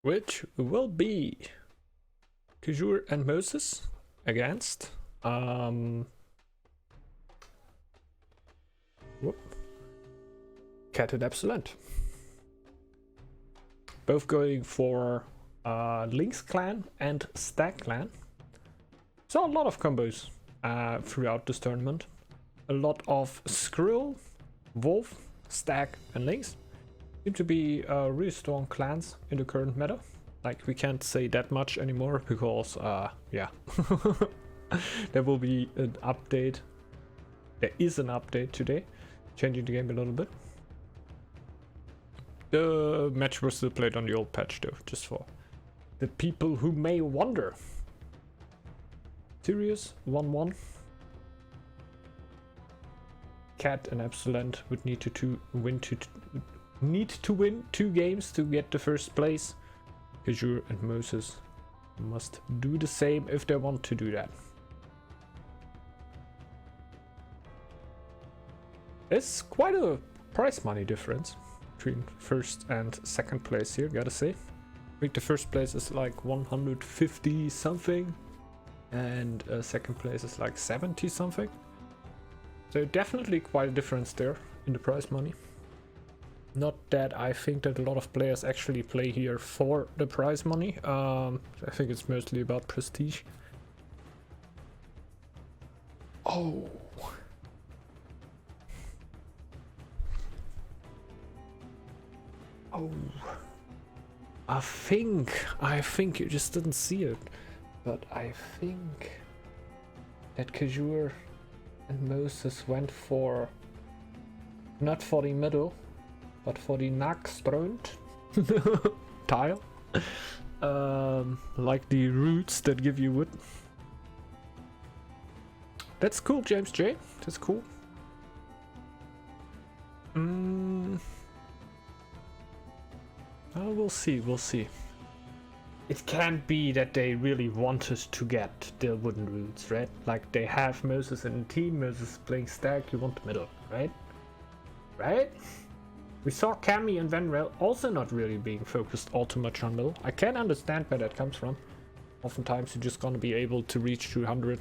which will be Kajur and Moses against Cat and Absolent. Both going for Lynx clan and Stag clan. So a lot of combos throughout this tournament. A lot of Skrill, Wolf, Stag and Lynx. Seem to be really strong clans in the current meta. Like, we can't say that much anymore because yeah. There will be an update. There is an update today, changing the game a little bit. The match was still played on the old patch though, just for the people who may wonder. Serious 1-1. Cat and Absolent would need to win 2 games to get the first place. Kajur and Moses must do the same if they want to do that. It's quite a prize money difference between first and second place here, gotta say. I think the first place is like 150 something and second place is like 70 something. So definitely quite a difference there in the prize money. Not that I think that a lot of players actually play here for the prize money. I think it's mostly about prestige. Oh. Oh. I think you just didn't see it. But I think that Kajur and Moses went for not for the middle, but for the Nakströnd tile. Like the roots that give you wood. That's cool, James J. That's cool. Oh, we'll see, we'll see. It can't be that they really wanted to get the wooden roots, right? Like, they have Moses in the team, Moses playing Stag, you want the middle, right? Right? We saw Cammy and Venrel also not really being focused all too much on middle. I can understand where that comes from. Oftentimes you're just gonna be able to reach 200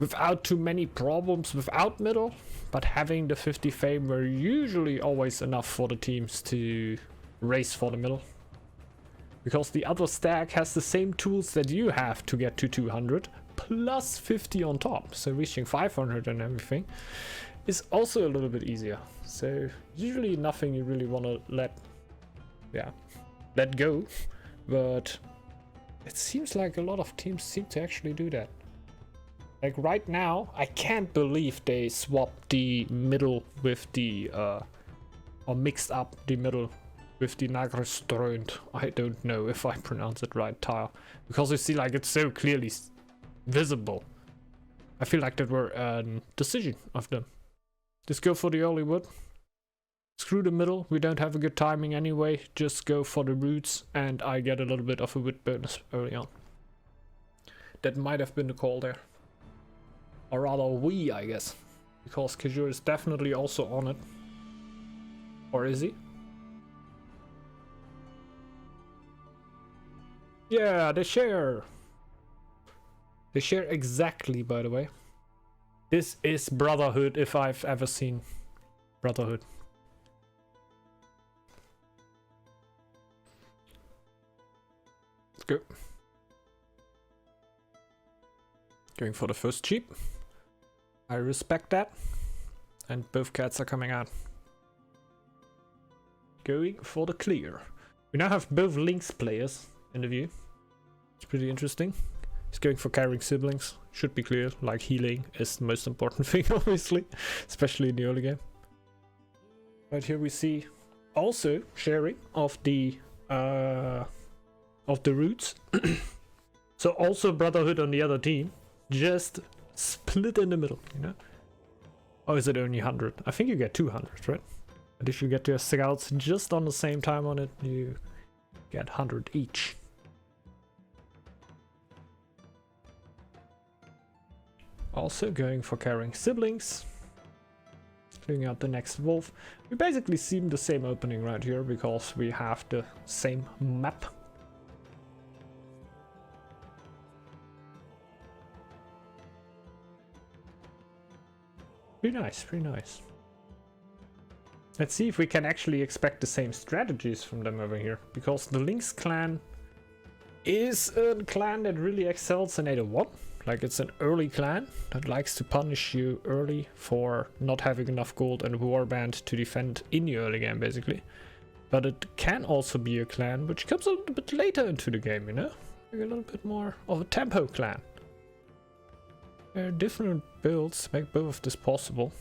without too many problems without middle, but having the 50 fame were usually always enough for the teams to race for the middle. Because the other Stag has the same tools that you have to get to 200 plus 50 on top, so reaching 500 and everything is also a little bit easier. So usually nothing you really want to let go, but it seems like a lot of teams seem to actually do that. Like right now, I can't believe they swapped the middle with the or mixed up the middle with the Nakströnd. I don't know if I pronounce it right, tile, because you see, like, it's so clearly visible. I feel like that were a decision of them. Just go for the early wood. Screw the middle, we don't have a good timing anyway. Just go for the roots and I get a little bit of a wood bonus early on. That might have been the call there. Or rather we, I guess. Because Kajur is definitely also on it. Or is he? Yeah, they share. They share exactly, by the way. This is Brotherhood if I've ever seen Brotherhood. Let's go. Going for the first cheap. I respect that. And both cats are coming out. Going for the clear. We now have both Lynx players in the view. It's pretty interesting. He's going for carrying siblings. Should be clear, like healing is the most important thing, obviously. Especially in the early game. Right here we see also sharing of the roots. So also Brotherhood on the other team. Just split in the middle, you know? Or is it only 100? I think you get 200, right? And if you get your scouts just on the same time on it, you get 100 each. Also going for carrying siblings. Clearing out the next wolf. We basically see the same opening right here because we have the same map Pretty nice, pretty nice. Let's see if we can actually expect the same strategies from them over here, because the Lynx clan is a clan that really excels in 801. Like, it's an early clan that likes to punish you early for not having enough gold and warband to defend in the early game, basically. But it can also be a clan which comes a little bit later into the game, you know? Like a little bit more of a tempo clan. Different builds make both of this possible.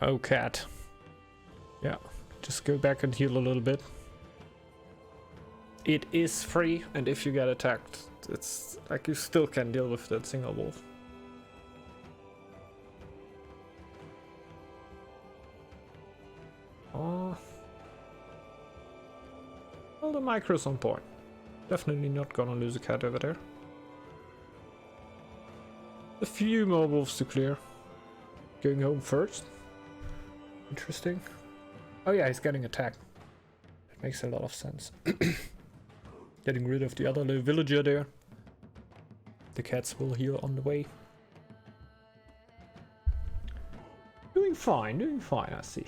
Oh, cat. Yeah, just go back and heal a little bit. It is free, and if you get attacked, it's like you still can deal with that single wolf. Oh. Well, the micro's on point. Definitely not gonna lose a cat over there. A few more wolves to clear. Going home first. Interesting. Oh yeah, he's getting attacked. That makes a lot of sense. Getting rid of the other little villager there. The cats will heal on the way. Doing fine, I see.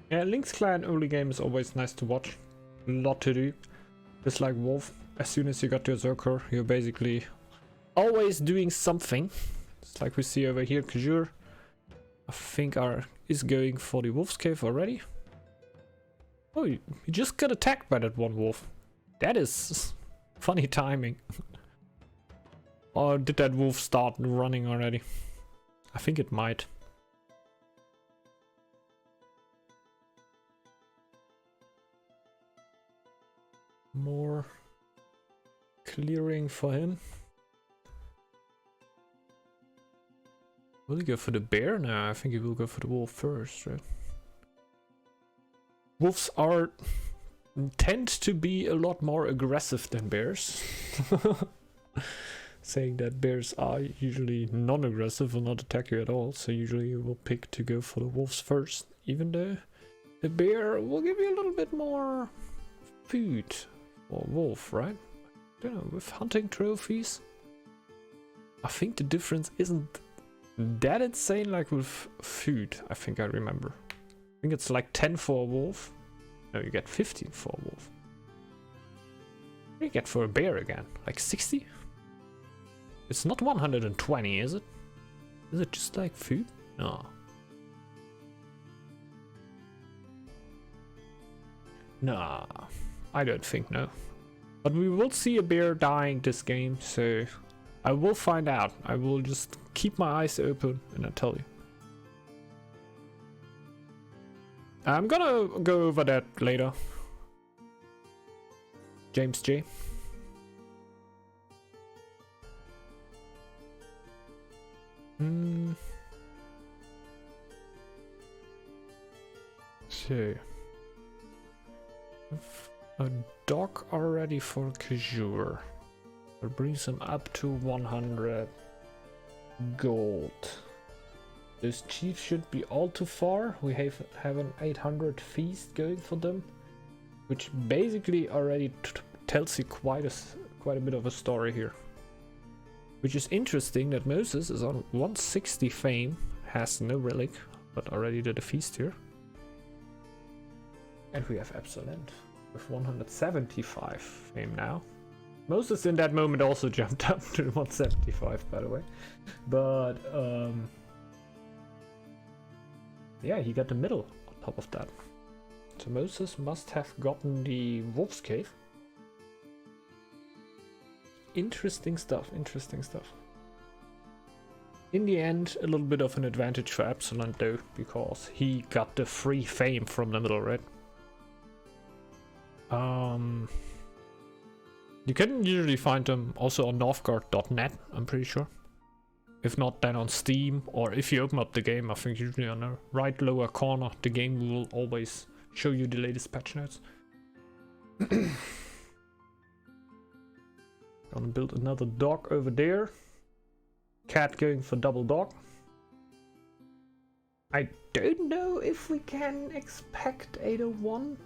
Yeah, Lynx clan early game is always nice to watch. A lot to do. Just like Wolf, as soon as you got your Zerker, you're basically always doing something. It's like we see over here, Kajur. I think is going for the Wolf's Cave already. Oh, he just got attacked by that one wolf. That is funny timing. Or did that wolf start running already? I think it might. More clearing for him. Will he go for the bear? No, I think he will go for the wolf first, right? Wolves tend to be a lot more aggressive than bears. Saying that bears are usually non-aggressive or not attack you at all, so usually you will pick to go for the wolves first, even though the bear will give you a little bit more food for wolf, right? I don't know, with hunting trophies, I think the difference isn't that insane like with food. I think I remember. I think it's like 10 for a wolf. No, you get 15 for a wolf. What do you get for a bear again? Like 60? It's not 120, is it? Is it just like food? No. Nah, I don't think no. But we will see a bear dying this game, so I will find out. I will just keep my eyes open and I'll tell you. I'm gonna go over that later. James J. So, a dog already for Kajur. That brings him up to 100 gold. Those chiefs should be all too far. We have an 800 feast going for them, which basically already tells you quite a bit of a story here. Which is interesting that Moses is on 160 fame, has no relic, but already did a feast here. And we have Absolent with 175 fame now. Moses in that moment also jumped up to 175, by the way. But yeah, he got the middle on top of that. So Moses must have gotten the Wolf's Cave. Interesting stuff, interesting stuff. In the end, a little bit of an advantage for Absolent though, because he got the free fame from the middle, right? You can usually find them also on Northgard.net, I'm pretty sure. If not, then on Steam, or if you open up the game, I think usually on the right lower corner, the game will always show you the latest patch notes. Gonna build another dog over there. Cat going for double dog. I don't know if we can expect 801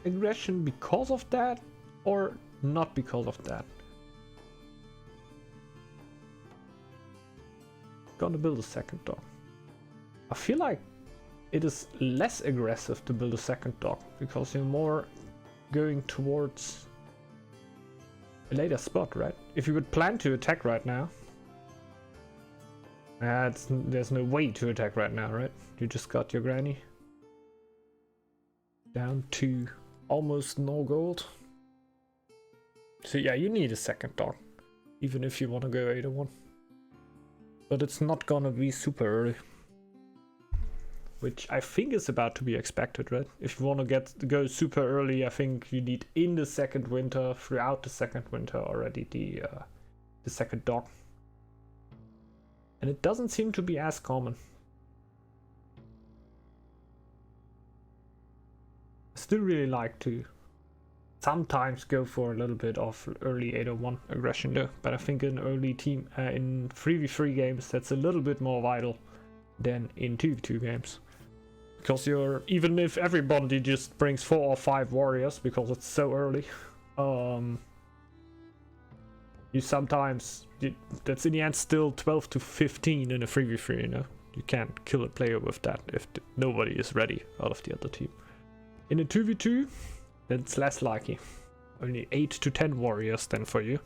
aggression because of that or not because of that. Gonna build a second dog. I feel like it is less aggressive to build a second dog because you're more going towards a later spot, right? If you would plan to attack right now, there's no way to attack right now, right? You just got your granny down to almost no gold. So yeah, you need a second dog, even if you want to go 801. But it's not gonna be super early, which I think is about to be expected, right? If you want to go super early, I think you need in the second winter, throughout the second winter already, the second dog. And it doesn't seem to be as common. I still really like to sometimes go for a little bit of early 801 aggression though, but I think in early team in 3v3 games that's a little bit more vital than in 2v2 games. Because even if everybody just brings 4 or 5 warriors because it's so early, you sometimes that's in the end still 12 to 15 in a 3v3, you know. You can't kill a player with that if nobody is ready out of the other team. In a 2v2, that's less likely. Only 8 to 10 warriors then for you.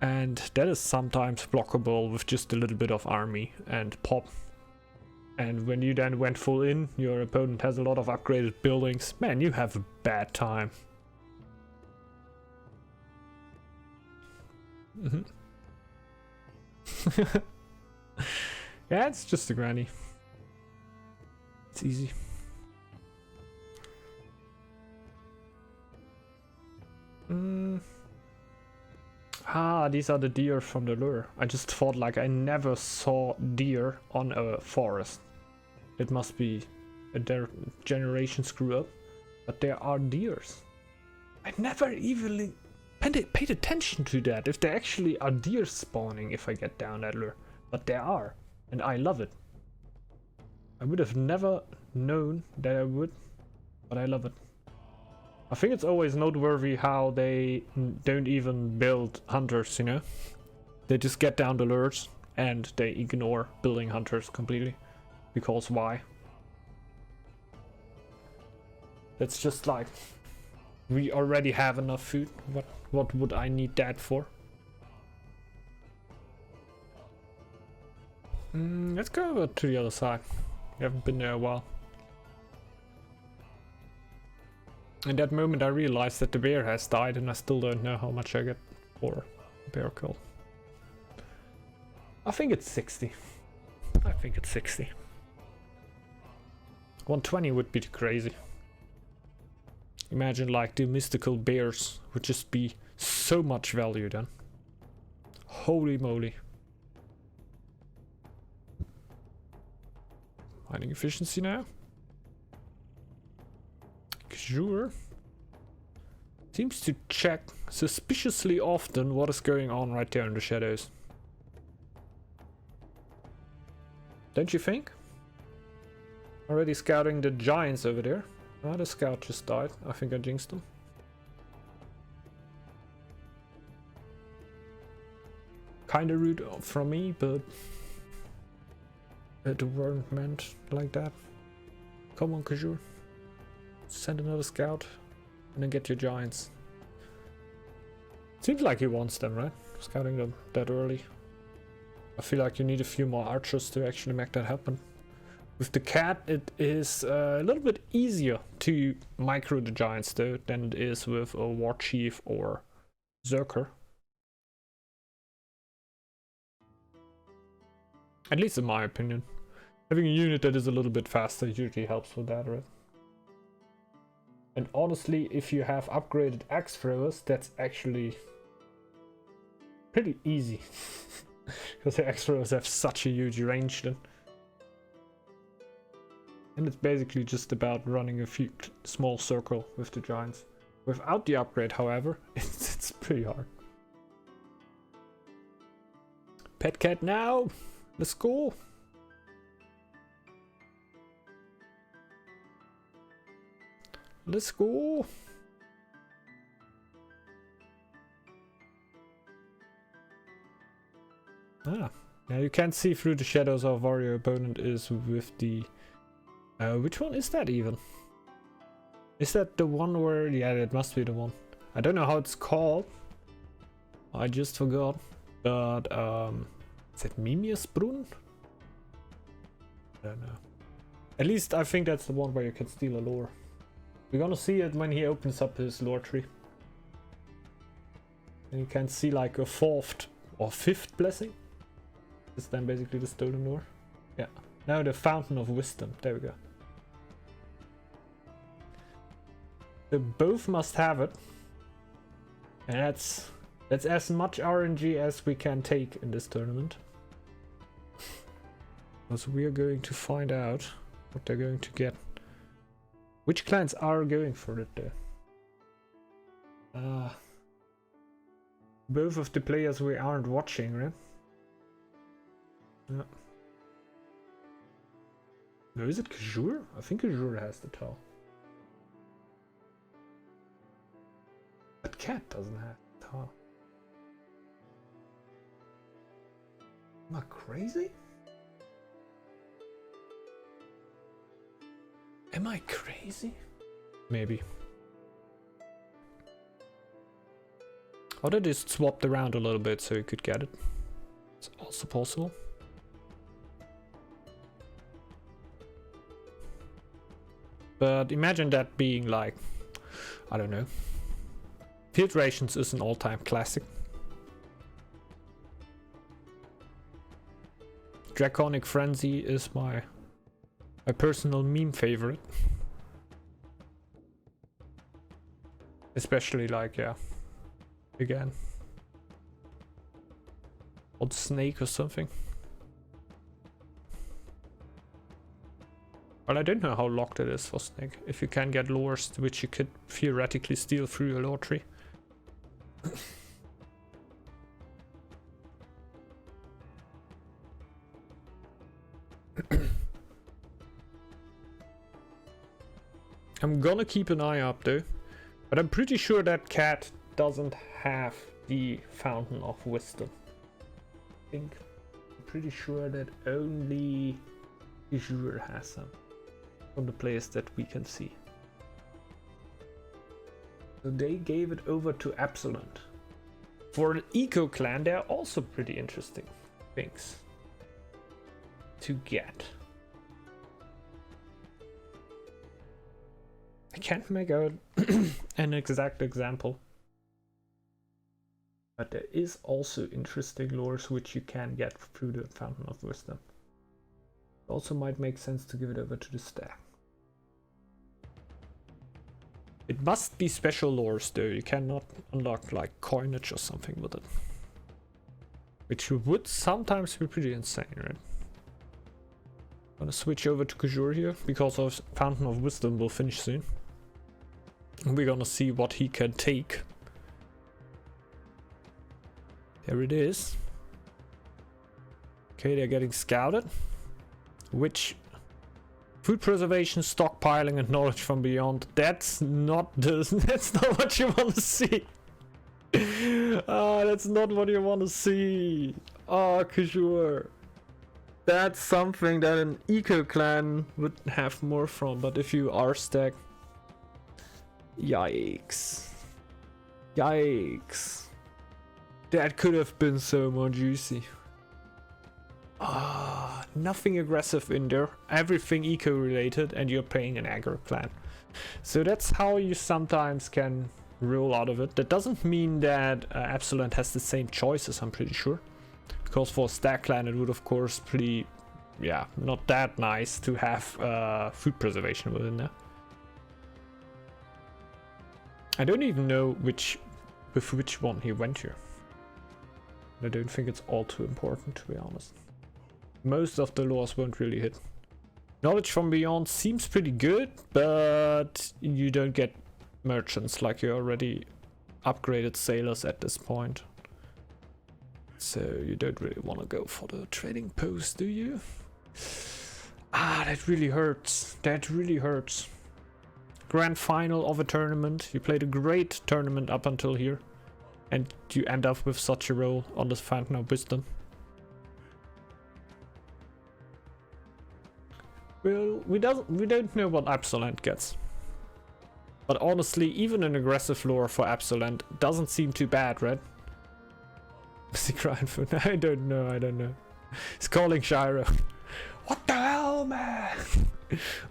And that is sometimes blockable with just a little bit of army and pop. And when you then went full in, your opponent has a lot of upgraded buildings. Man, you have a bad time. Yeah, it's just a granny. It's easy. These are the deer from the lure. I just thought like I never saw deer on a forest. It must be a generation screw up. But there are deers. I never even paid attention to that. If there actually are deer spawning if I get down that lure. But there are. And I love it. I would have never known that I would. But I love it. I think it's always noteworthy how they don't even build hunters, you know? They just get down the lures and they ignore building hunters completely. Because why? It's just like, we already have enough food. What would I need that for? Let's go over to the other side. We haven't been there a while. In that moment I realized that the bear has died and I still don't know how much I get for a bear kill. I think it's 60. I think it's 60. 120 would be crazy. Imagine like the mystical bears would just be so much value then. Holy moly. Mining efficiency now. Sure. Seems to check suspiciously often what is going on right there in the shadows. Don't you think? Already scouting the giants over there. Ah, the scout just died. I think I jinxed them. Kinda rude from me, but it weren't meant like that. Come on, Kajur. Send another scout and then get your giants. Seems like he wants them, right? Scouting them that early. I feel like you need a few more archers to actually make that happen. With the cat, it is a little bit easier to micro the giants though than it is with a war chief or Zerker. At least in my opinion. Having a unit that is a little bit faster usually helps with that, right? And honestly, if you have upgraded axe throwers, that's actually pretty easy. Because the axe throwers have such a huge range then. And it's basically just about running a few small circle with the giants. Without the upgrade, however, it's pretty hard. Pet cat now! Let's go! Let's go! Ah, now you can't see through the shadows of where your opponent is with the... which one is that even? Is that the one where... Yeah, it must be the one. I don't know how it's called. I just forgot. But, is it Mimiusbrunn? I don't know. At least I think that's the one where you can steal a lore. We're gonna see it when he opens up his lore tree. And you can see like a 4th or 5th blessing. It's then basically the stolen lore. Yeah. Now the Fountain of Wisdom. There we go. So both must have it. And that's as much RNG as we can take in this tournament. So we are going to find out what they're going to get. Which clans are going for it there? Both of the players we aren't watching, right? Yeah. No, is it Kajur? I think Kajur has the towel. But Cat doesn't have the towel. Am I crazy? Am I crazy? Maybe. Or they just swapped around a little bit so you could get it. It's also possible. But imagine that being like, I don't know. Filtrations is an all-time classic. Draconic Frenzy is my personal meme favorite. Especially like, yeah, again, old snake or something. Well, I don't know how locked it is for snake. If you can get lures which you could theoretically steal through your lore tree. I'm gonna keep an eye up though, but I'm pretty sure that cat doesn't have the Fountain of Wisdom. I'm pretty sure that only Azure has them from the players that we can see. So they gave it over to Absolent. For an Eco Clan, there are also pretty interesting things to get. I can't make out an exact example, but there is also interesting lores which you can get through the Fountain of Wisdom. It also might make sense to give it over to the stack. It must be special lores though, you cannot unlock like coinage or something with it. Which would sometimes be pretty insane, right? I'm gonna switch over to Kajur here, because our Fountain of Wisdom will finish soon. And we're gonna see what he can take. There it is. Okay, they're getting scouted. Which food preservation, stockpiling, and knowledge from beyond. That's not what you want to see. That's not what you want to see. Kajur. That's something that an Eco Clan would have more from, but if you are stack. Yikes. Yikes. That could have been so more juicy. Nothing aggressive in there. Everything eco related, and you're playing an aggro clan. So that's how you sometimes can roll out of it. That doesn't mean that Absolent has the same choices, I'm pretty sure. Because for a stack clan it would of course pretty, yeah, not that nice to have food preservation within there. I don't even know with which one he went here. I don't think it's all too important, to be honest. Most of the lores won't really hit. Knowledge from beyond seems pretty good, but you don't get merchants like you already upgraded sailors at this point. So you don't really want to go for the trading post, do you? That really hurts. That really hurts. Grand final of a tournament. You played a great tournament up until here. And you end up with such a roll on the Fountain of Wisdom. Well, we don't know what Absolent gets. But honestly, even an aggressive lure for Absolent doesn't seem too bad, right? Is he crying for? I don't know. He's calling Shiro. What the hell, man?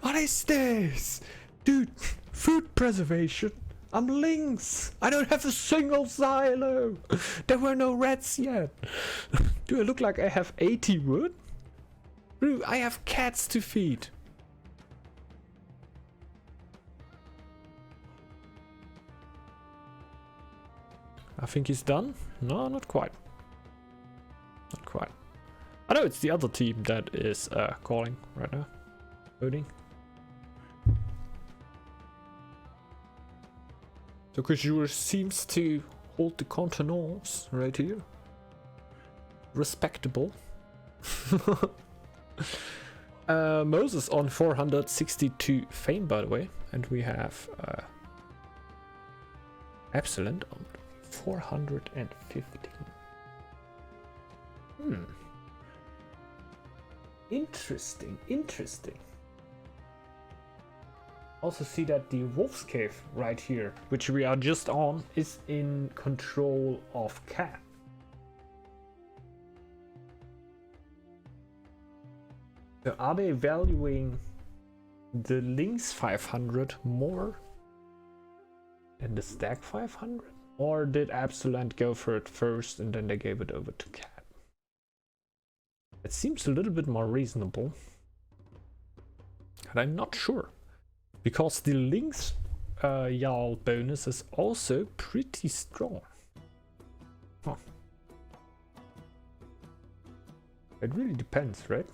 What is this? Dude, food preservation. I'm Lynx. I don't have a single silo. There were no rats yet. Do I look like I have 80 wood? Bro, I have cats to feed. I think he's done. No, not quite. Not quite. I know it's the other team that is calling right now. Voting. So Kajur seems to hold the contenance right here. Respectable. Moses on 462 fame, by the way. And we have Absolent on 415. Interesting. Also see that the Wolf's Cave right here, which we are just on, is in control of Cat. So are they valuing the Lynx 500 more than the Stag 500? Or did Absolent go for it first and then they gave it over to Cat? It seems a little bit more reasonable. And I'm not sure. Because the Lynx Jarl bonus is also pretty strong. Huh. It really depends, right?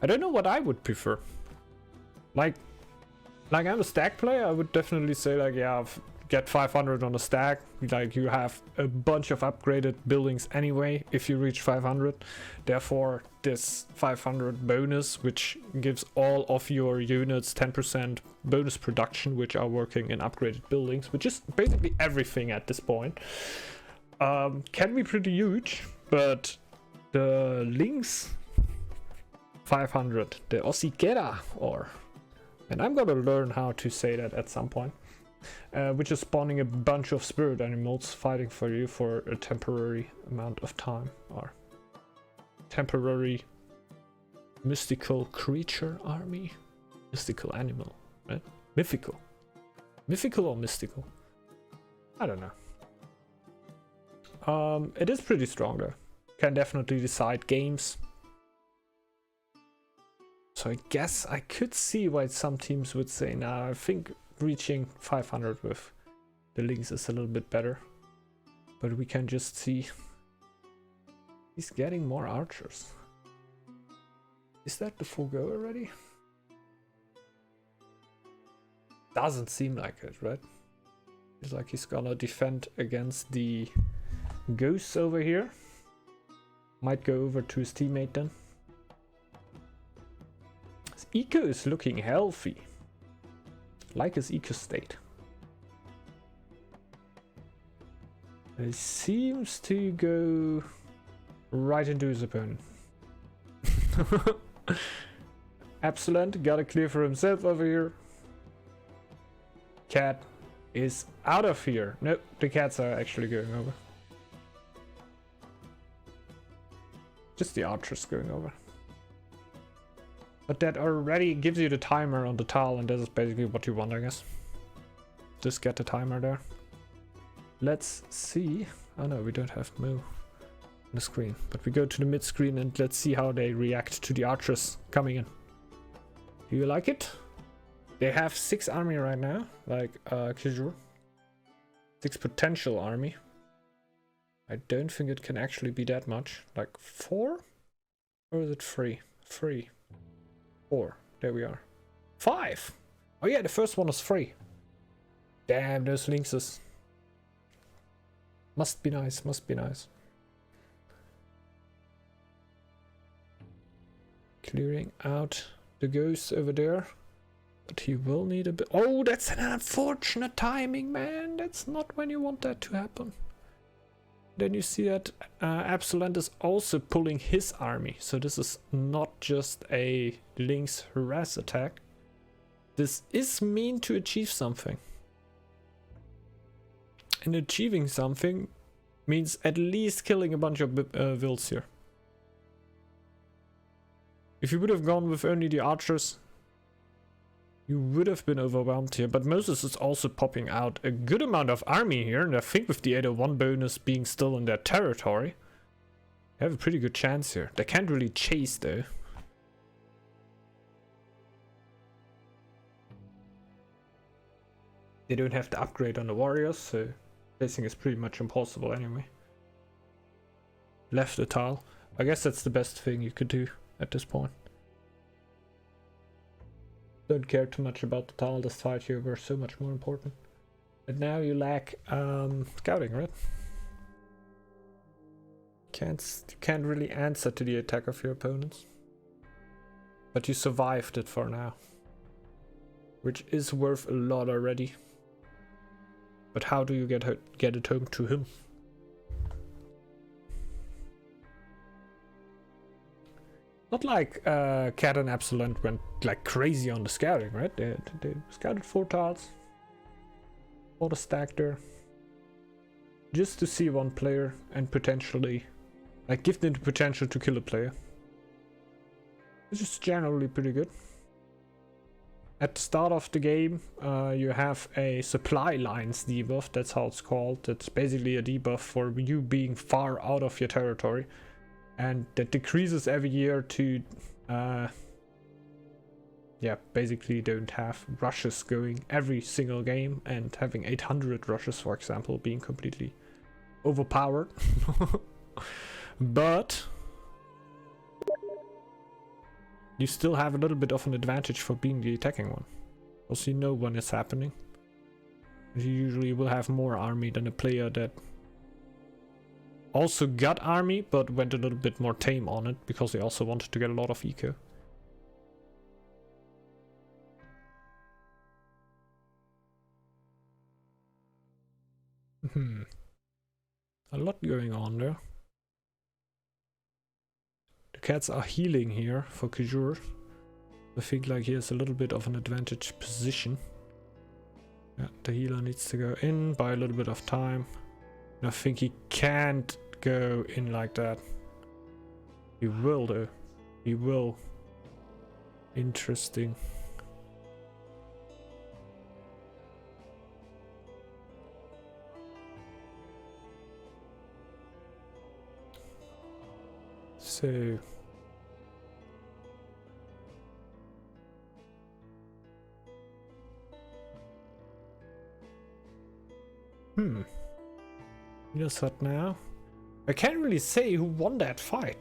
I don't know what I would prefer. Like I'm a Stag player, I would definitely say like, yeah, get 500 on a Stag. Like you have a bunch of upgraded buildings anyway if you reach 500. Therefore, this 500 bonus, which gives all of your units 10% bonus production, which are working in upgraded buildings, which is basically everything at this point, can be pretty huge. But the Lynx 500, the Osikera, and I'm gonna learn how to say that at some point, which is spawning a bunch of spirit animals fighting for you for a temporary amount of time, or temporary mystical creature army, mystical animal, right? Mythical or mystical, I don't know. It is pretty strong though, can definitely decide games. So I guess I could see why some teams would say, nah, I think reaching 500 with the Lynx is a little bit better. But we can just see he's getting more archers. Is that the full go already? Doesn't seem like it, right? It's like he's gonna defend against the ghosts over here. Might go over to his teammate then. His eco is looking healthy. Like his eco state. He seems to go right into his opponent. Absolent, got a clear for himself over here. Cat is out of here. Nope, the cats are actually going over. Just the archers going over. But that already gives you the timer on the tile, and this is basically what you want, I guess. Just get the timer there. Let's see. Oh no, we don't have Mo on the screen. But we go to the mid screen and let's see how they react to the archers coming in. Do you like it? They have 6 army right now, like Kijur. 6 potential army. I don't think it can actually be that much. Like 4? Or is it 3? 3. 4. There we are. 5! Oh yeah, the first one was 3. Damn, those lynxes. Must be nice, must be nice. Clearing out the ghosts over there. But he will need a bit. Oh, that's an unfortunate timing, man. That's not when you want that to happen. Then you see that Absolent is also pulling his army. So this is not just a Lynx harass attack. This is mean to achieve something. And achieving something means at least killing a bunch of wilds here. If you would have gone with only the archers, you would have been overwhelmed here. But Moses is also popping out a good amount of army here. And I think with the 801 bonus being still in their territory, they have a pretty good chance here. They can't really chase though. They don't have the upgrade on the warriors, so chasing is pretty much impossible anyway. Left a tile. I guess that's the best thing you could do at this point. Don't care too much about the tile. This fight here were so much more important. But now you lack scouting, right? You can't really answer to the attack of your opponents. But you survived it for now, which is worth a lot already. But how do you get it home to him? Not like Cat and Absolent went like crazy on the scouting, right? They scouted 4 tiles. Bought a stack there. Just to see one player and potentially like give them the potential to kill a player. It's just generally pretty good. At the start of the game, you have a supply lines debuff, that's how it's called. It's basically a debuff for you being far out of your territory. And that decreases every year to, yeah, basically don't have rushes going every single game. And having 800 rushes, for example, being completely overpowered. But you still have a little bit of an advantage for being the attacking one. Also, you know when it's happening. You usually will have more army than a player that also got army, but went a little bit more tame on it, because they also wanted to get a lot of eco. A lot going on there. The cats are healing here for Kajur. I think like he has a little bit of an advantage position. Yeah, the healer needs to go in, buy a little bit of time. And I think he can't go in like that. He will though. He will. Interesting. So just what now? I can't really say who won that fight.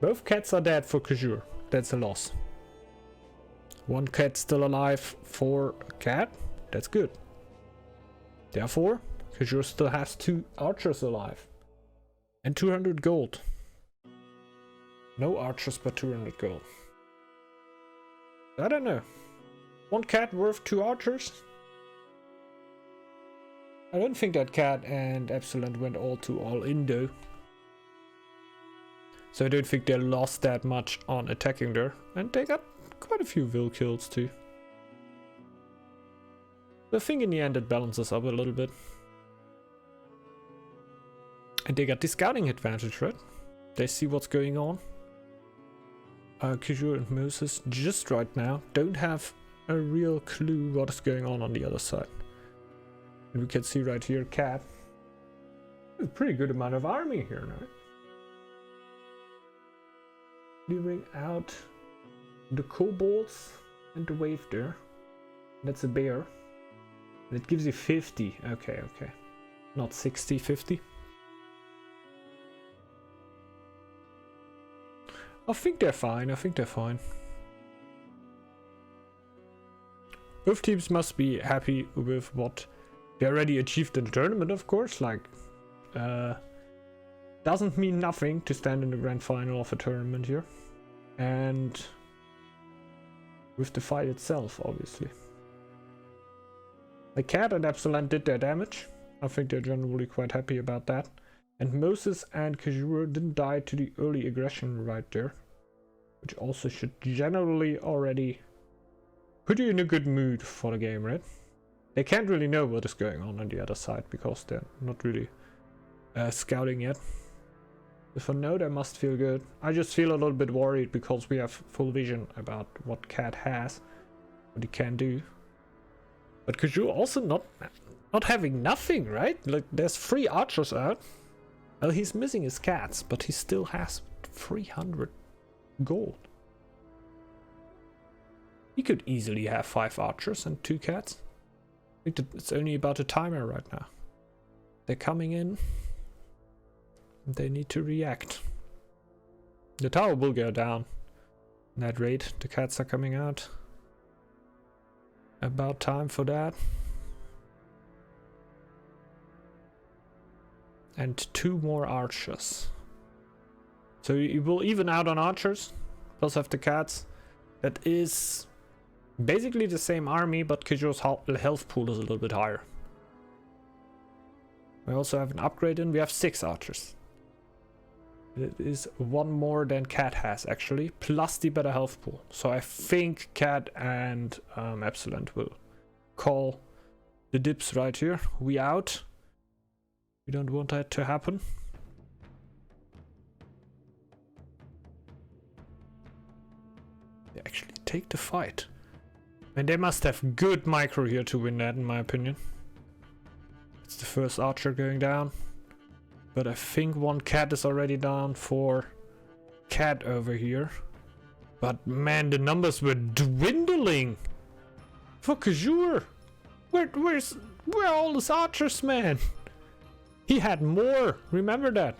Both cats are dead for Kajur. That's a loss. One cat still alive for a cat. That's good. Therefore, Kajur still has 2 archers alive. And 200 gold. No archers, but 200 gold. I don't know. One cat worth 2 archers? I don't think that cat and Absolent went all in though. So I don't think they lost that much on attacking there. And they got quite a few will kills too. I think in the end it balances up a little bit. And they got the scouting advantage, right? They see what's going on. Kishore and Moses just right now don't have a real clue what is going on the other side. And we can see right here, Cat. A pretty good amount of army here now. Clearing out the kobolds and the wave there. That's a bear. And it gives you 50. Okay. Not 60, 50. I think they're fine. Both teams must be happy with what they already achieved in the tournament, of course. Like, doesn't mean nothing to stand in the grand final of a tournament here. And with the fight itself, obviously. The Cat and Epsilon did their damage. I think they're generally quite happy about that. And Moses and Kajura didn't die to the early aggression right there, which also should generally already put you in a good mood for the game, right? They can't really know what is going on the other side because they're not really scouting yet. So for now, they must feel good. I just feel a little bit worried because we have full vision about what Cat has, what he can do. But Kajura also not having nothing, right? Like, there's 3 archers out. Well, he's missing his cats, but he still has 300 gold. He could easily have 5 archers and 2 cats. I think that it's only about a timer right now. They're coming in. They need to react. The tower will go down. At that rate, the cats are coming out. About time for that. And 2 more archers. So you will even out on archers. Plus have the cats. That is basically the same army, but Kajura's health pool is a little bit higher. We also have an upgrade in. We have 6 archers. It is 1 more than Cat has actually, plus the better health pool. So I think Cat and Epsilon will call the dips right here. We out. We don't want that to happen. They actually take the fight. And they must have good micro here to win that, in my opinion. It's the first archer going down. But I think 1 cat is already down for Cat over here. But man, the numbers were dwindling for Kajura. Where are all those archers, man? He had more, remember that.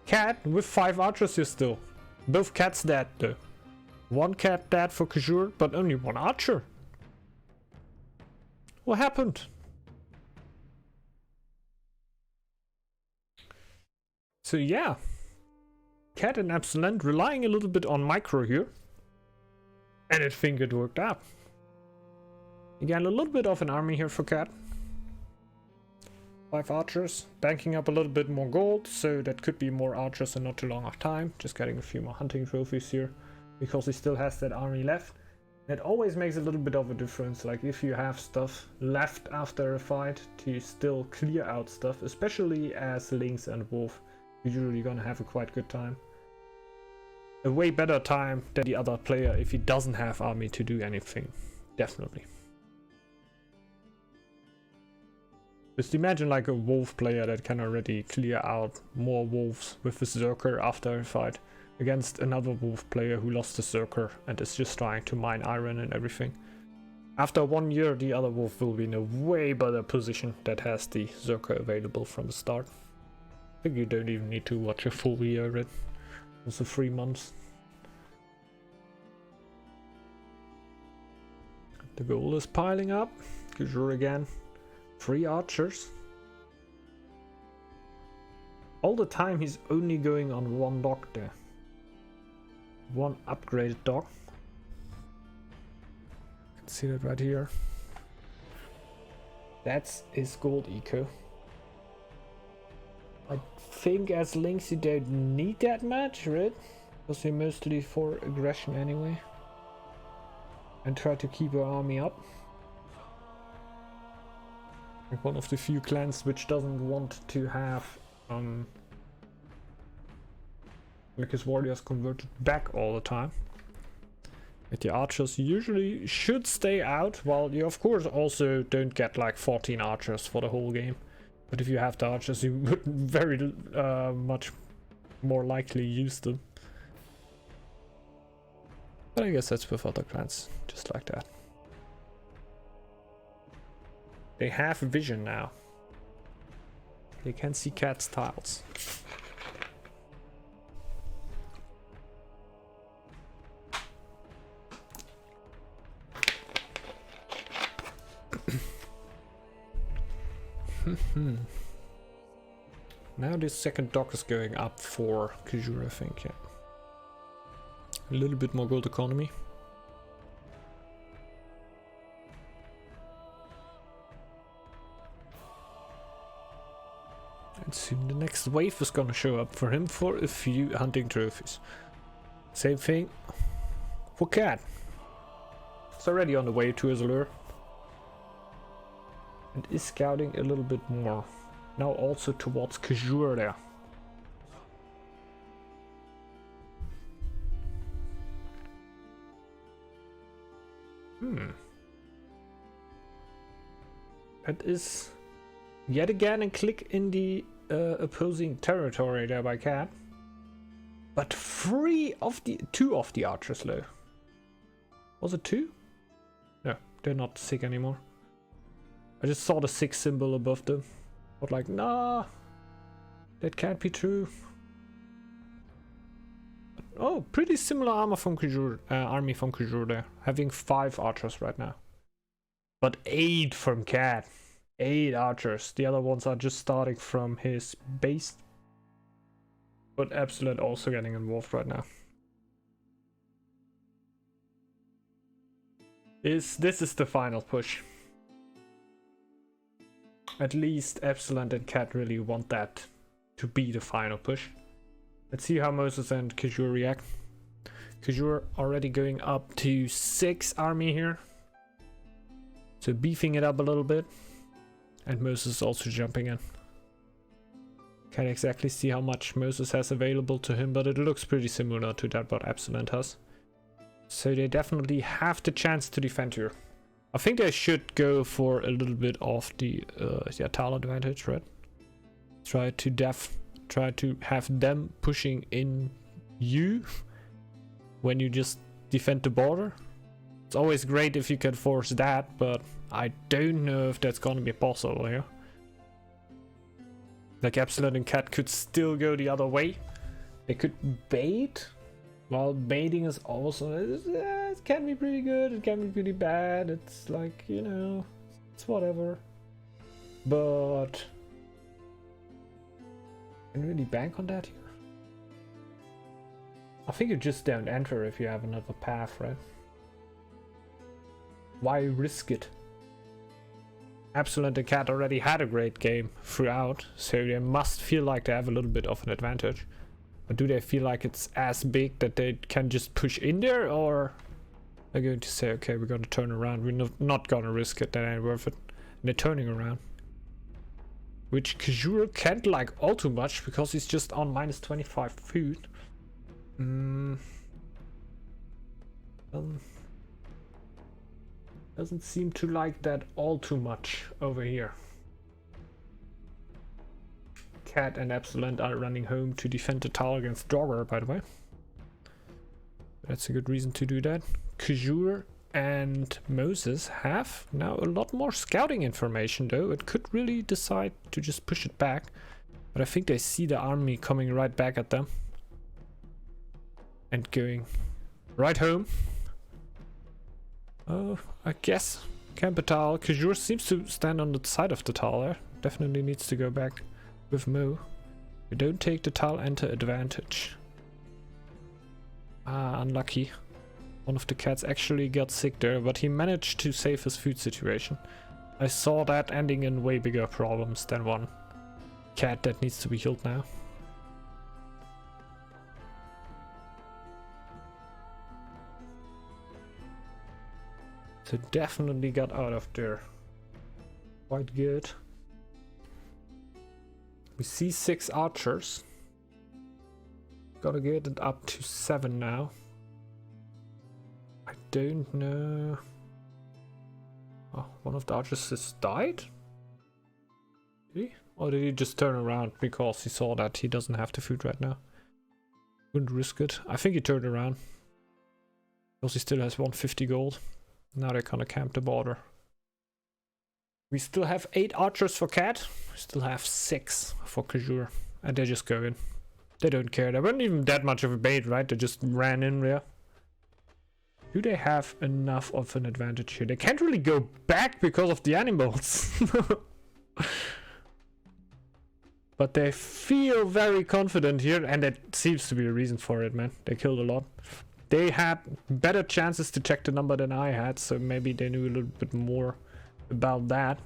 Cat with 5 archers here still. Both cats dead though. 1 cat dead for Kajura, but only 1 archer. What happened? So yeah, Cat and Epsilon relying a little bit on micro here. And I think it worked out. Again, a little bit of an army here for Cat. 5 archers, banking up a little bit more gold, so that could be more archers in not too long of time. Just getting a few more hunting trophies here, because he still has that army left. It always makes a little bit of a difference, like if you have stuff left after a fight to still clear out stuff, especially as Lynx and Wolf, you're usually gonna have a quite good time. A way better time than the other player if he doesn't have army to do anything, definitely. Just imagine like a wolf player that can already clear out more wolves with his Zerker after a fight against another wolf player who lost the Zerker and is just trying to mine iron and everything. After 1 year, the other wolf will be in a way better position that has the Zerker available from the start. I think you don't even need to watch a full year, right? Also 3 months. The gold is piling up. Kajura again. 3 archers. All the time he's only going on 1 dock there. 1 upgraded dock. You can see that right here. That's his gold eco. I think as Lynx you don't need that much, right? Because you're mostly for aggression anyway. And try to keep your army up. One of the few clans which doesn't want to have like his warriors converted back all the time. But the archers usually should stay out, while you of course also don't get like 14 archers for the whole game. But if you have the archers, you would very much more likely use them. But I guess that's with other clans, just like that. They have vision now. They can see Cat's tiles. Now this second dock is going up for Kajura, I think, yeah. A little bit more gold economy. Soon the next wave is gonna show up for him for a few hunting trophies. Same thing for Cat. It's already on the way to his lure. And is scouting a little bit more. Now also towards Kajur there. That is yet again a click in the opposing territory there by Cat. But two of the archers low. Was it 2? No, they're not sick anymore. I just saw the 6 symbol above them. But like, nah, that can't be true. Oh, pretty similar armor from Kajur, army from Kajur there. Having 5 archers right now. But 8 from Cat. 8 archers. The other ones are just starting from his base. But Absolute also getting involved right now. This is the final push. At least Absolute and Cat really want that to be the final push. Let's see how Moses and Kajur react. Kajur already going up to 6 army here. So beefing it up a little bit. And Moses also jumping in. Can't exactly see how much Moses has available to him, but it looks pretty similar to that what Absolute has. So they definitely have the chance to defend here. I think they should go for a little bit of the tile advantage, right? Try to have them pushing in you when you just defend the border. It's always great if you can force that, but I don't know if that's gonna be possible here. Like Absolute and Cat could still go the other way. They could bait. Well, baiting is also, it can be pretty good, it can be pretty bad. It's like, you know, it's whatever. But can you really bank on that here? I think you just don't enter if you have another path, right? Why risk it? Absolute and Cat already had a great game throughout, so they must feel like they have a little bit of an advantage. But do they feel like it's as big that they can just push in there, or they're going to say, okay, we're going to turn around, we're not going to risk it, that ain't worth it. And they're turning around. Which Kajur can't like all too much, because he's just on minus 25 food. Doesn't seem to like that all too much over here. Cat and Absolute are running home to defend the tower against Dogger, by the way. That's a good reason to do that. Kajur and Moses have now a lot more scouting information, though. It could really decide to just push it back. But I think they see the army coming right back at them. And going right home. Oh, I guess Capital. Kajur seems to stand on the side of the tile there. Definitely needs to go back with Mo. You don't take the tile enter advantage. Ah, unlucky. One of the cats actually got sick there, but he managed to save his food situation. I saw that ending in way bigger problems than one cat that needs to be healed now. So definitely got out of there. Quite good. We see 6 archers. Gotta get it up to 7 now. I don't know. Oh, one of the archers has died? Did he? Or did he just turn around because he saw that he doesn't have the food right now? Wouldn't risk it. I think he turned around. Because he still has 150 gold. Now they're gonna camp the border. We still have 8 archers for Cat. We still have 6 for Kajur. And they just go in. They don't care. They weren't even that much of a bait, right? They just ran in there. Do they have enough of an advantage here? They can't really go back because of the animals. But they feel very confident here. And that seems to be a reason for it, man. They killed a lot. They had better chances to check the number than I had, so maybe they knew a little bit more about that.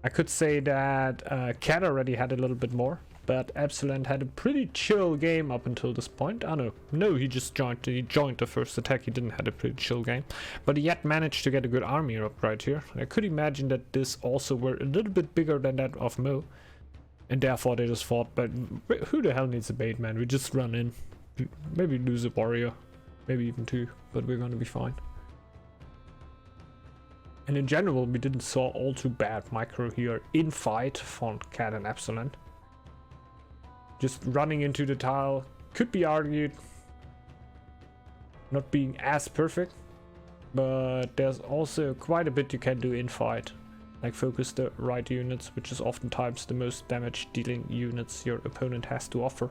I could say that Cat already had a little bit more, but Epsilon had a pretty chill game up until this point. I no, he just joined the first attack. He didn't have a pretty chill game, but he yet managed to get a good army up right here. I could imagine that this also were a little bit bigger than that of Mo, and therefore they just fought. But who the hell needs a bait, man? We just run in, maybe lose a warrior, maybe even 2, but we're gonna be fine. And in general, we didn't saw all too bad micro here in fight from Cat and Epsilon. Just running into the tile could be argued not being as perfect, but there's also quite a bit you can do in fight, like focus the right units, which is oftentimes the most damage dealing units your opponent has to offer.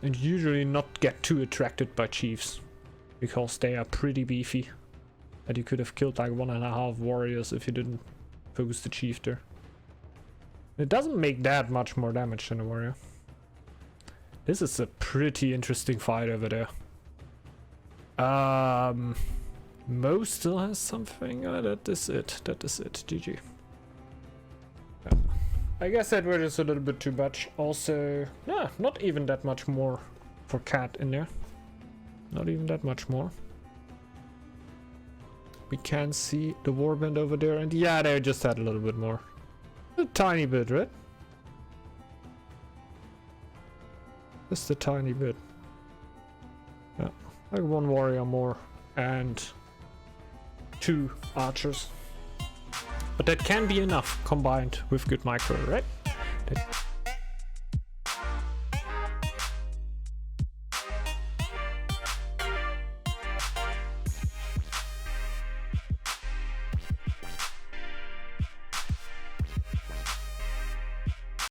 And usually not get too attracted by chiefs, because they are pretty beefy, and you could have killed like 1.5 warriors if you didn't focus the chief there. It doesn't make that much more damage than a warrior. This is a pretty interesting fight over there. Mo still has something. That is it. That is it. GG. I guess that was just a little bit too much. Also, yeah, not even that much more for Cat in there. Not even that much more. We can see the warband over there, and yeah, they just had a little bit more. A tiny bit, right? Just a tiny bit. Yeah, like 1 warrior more and 2 archers. But that can be enough combined with good micro, right?